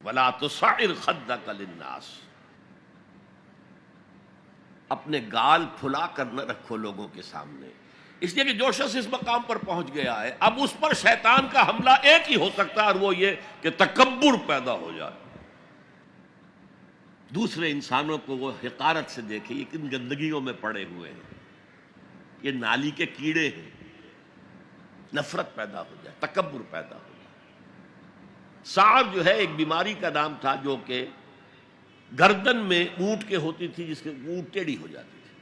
ولا تصعر خدك للناس، اپنے گال پھلا کر نہ رکھو لوگوں کے سامنے، اس لیے کہ جو شخص اس مقام پر پہنچ گیا ہے اب اس پر شیطان کا حملہ ایک ہی ہو سکتا ہے، اور وہ یہ کہ تکبر پیدا ہو جائے، دوسرے انسانوں کو وہ حقارت سے دیکھے یہ کن گندگیوں میں پڑے ہوئے ہیں، یہ نالی کے کیڑے ہیں، نفرت پیدا ہو جائے، تکبر پیدا ہو جائے۔ سعر جو ہے ایک بیماری کا نام تھا جو کہ گردن میں اونٹ کے ہوتی تھی، جس کے اونٹ ٹیڑھی ہو جاتی تھی،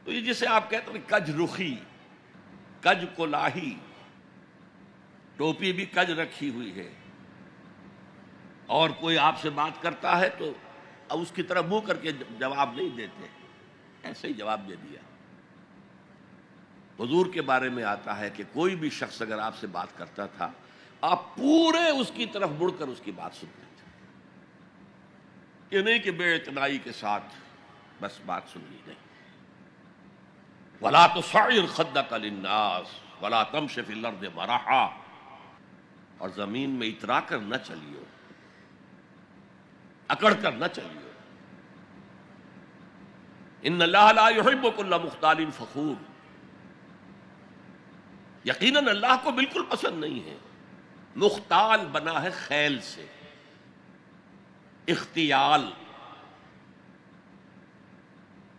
تو یہ جسے آپ کہتے ہیں کج رخی، کج کولاہی، ٹوپی بھی کج رکھی ہوئی ہے، اور کوئی آپ سے بات کرتا ہے تو اب اس کی طرف منہ کر کے جواب نہیں دیتے، ایسے ہی جواب دے دیا۔ حضور کے بارے میں آتا ہے کہ کوئی بھی شخص اگر آپ سے بات کرتا تھا آپ پورے اس کی طرف مڑ کر اس کی بات سنتے تھے، یہ نہیں کہ بے اعتنائی کے ساتھ بس بات سن لی، نہیں۔ وَلَا تُصَعِّرْ خَدَّكَ لِلنَّاسِ وَلَا تَمْشِ فِي الْأَرْضِ مَرَحًا، اور زمین میں اترا کر نہ چلیو، اکڑ کر نہ چلیو۔ ان اللہ لا يحب كل مختال فخور، یقیناً اللہ کو بالکل پسند نہیں ہے مختال بنا ہے خیل سے، اختیال،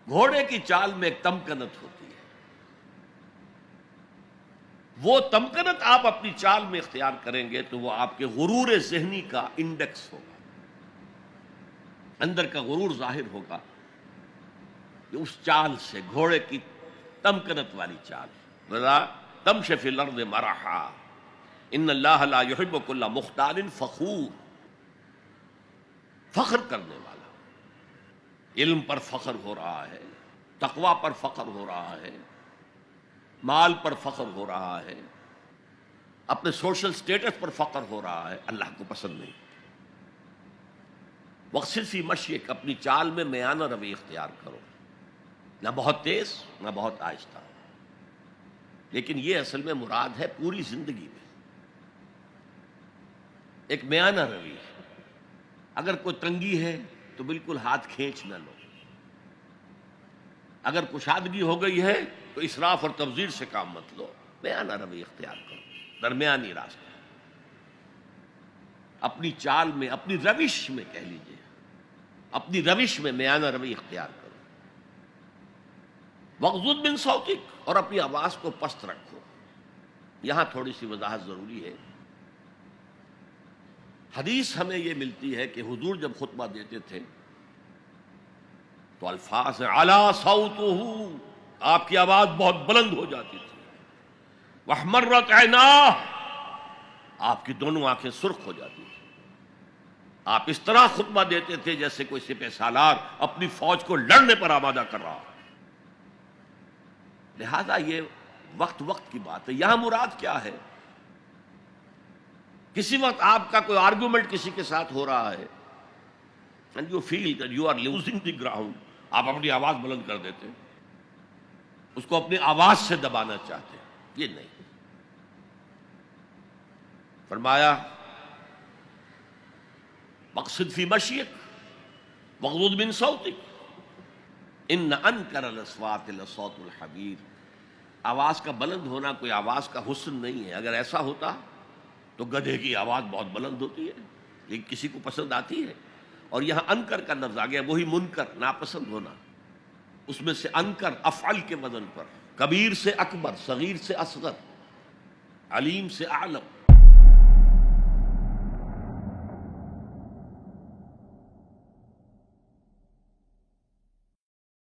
گھوڑے کی چال میں ایک تمکنت ہوتی ہے، وہ تمکنت آپ اپنی چال میں اختیار کریں گے تو وہ آپ کے غرور ذہنی کا انڈیکس ہوگا، اندر کا غرور ظاہر ہوگا کہ اس چال سے، گھوڑے کی تمکنت والی چال، وَلَا تَمْشِ فِي الْأَرْضِ مَرَحًا ان اللہ لا يحب كل مختال فخور، فخر کرنے والا، علم پر فخر ہو رہا ہے، تقوی پر فخر ہو رہا ہے، مال پر فخر ہو رہا ہے، اپنے سوشل سٹیٹس پر فخر ہو رہا ہے، اللہ کو پسند نہیں۔ وَاقْصِدْ فِي مَشْيِكَ، اپنی چال میں میانہ روی اختیار کرو، نہ بہت تیز نہ بہت آہستہ، لیکن یہ اصل میں مراد ہے پوری زندگی میں ایک میانہ روی، اگر کوئی تنگی ہے تو بالکل ہاتھ کھینچ نہ لو، اگر کشادگی ہو گئی ہے تو اسراف اور تبذیر سے کام مت لو، میانہ روی اختیار کرو، درمیانی راستہ، اپنی چال میں، اپنی روش میں کہہ لیجئے، اپنی روش میں میانہ روی اختیار کرو۔ وَاغْضُضْ مِنْ صَوْتِكَ، اور اپنی آواز کو پست رکھو۔ یہاں تھوڑی سی وضاحت ضروری ہے، حدیث ہمیں یہ ملتی ہے کہ حضور جب خطبہ دیتے تھے تو الفاظ عَلَا صَوْتُهُ، آپ کی آواز بہت بلند ہو جاتی تھی، وَاحْمَرَّتْ عَيْنَاهُ، آپ کی دونوں آنکھیں سرخ ہو جاتی تھی، آپ اس طرح خطبہ دیتے تھے جیسے کوئی سپہ سالار اپنی فوج کو لڑنے پر آمادہ کر رہا ہو۔ لہذا یہ وقت کی بات ہے، یہاں مراد کیا ہے؟ کسی وقت آپ کا کوئی آرگومنٹ کسی کے ساتھ ہو رہا ہے and you feel that you are losing the ground، آپ اپنی آواز بلند کر دیتے ہیں، اس کو اپنی آواز سے دبانا چاہتے ہیں، یہ نہیں۔ فرمایا مقصد فی مشیک وغضض من صوتک ان انکر الاصوات لصوت الحمیر، آواز کا بلند ہونا کوئی آواز کا حسن نہیں ہے، اگر ایسا ہوتا تو گدھے کی آواز بہت بلند ہوتی ہے لیکن کسی کو پسند آتی ہے، اور یہاں انکر کا لفظ آ گیا، وہی منکر، ناپسند ہونا، اس میں سے انکر افعل کے وزن پر، کبیر سے اکبر، صغیر سے اصغر، علیم سے اعلم،